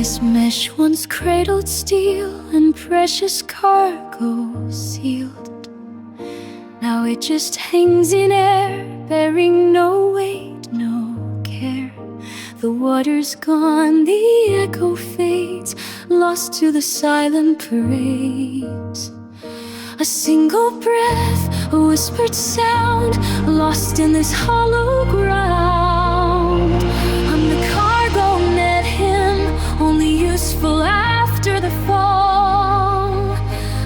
this mesh once cradled steel and precious cargo sealed. Now it just hangs in air, bearing no weight, no care. The water's gone, the echo fades, lost to the silent parades. A single breath, a whispered sound, lost in this hollow ground. I'm the cargo net him, only useful after the fall.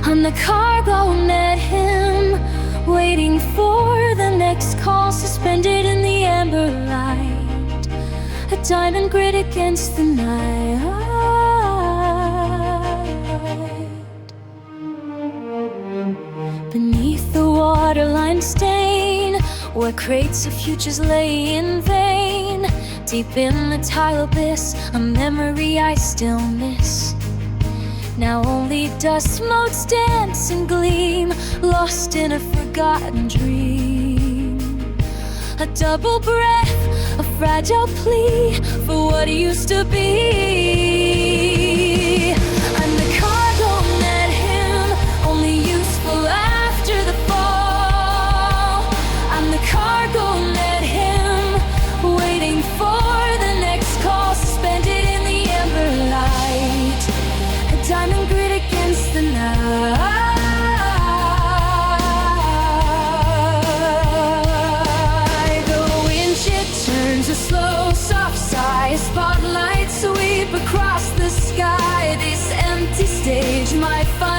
I'm the cargo net him, waiting for the next call, suspended in the amber light, a diamond grid against the night. Beneath the waterline stain, where crates of futures lay in vain, deep in the tile abyss, a memory I still miss. Now only dust motes dance and gleam, lost in a forgotten dream. A double breath, a fragile plea for what used to be. I'm the cargo net him, only useful after the fall. I'm the cargo net him, waiting for the next call, suspended in the amber light, a diamond grid against the night. The windshield turns a slow, soft sigh, spotlights sweep across the sky. This empty stage, my final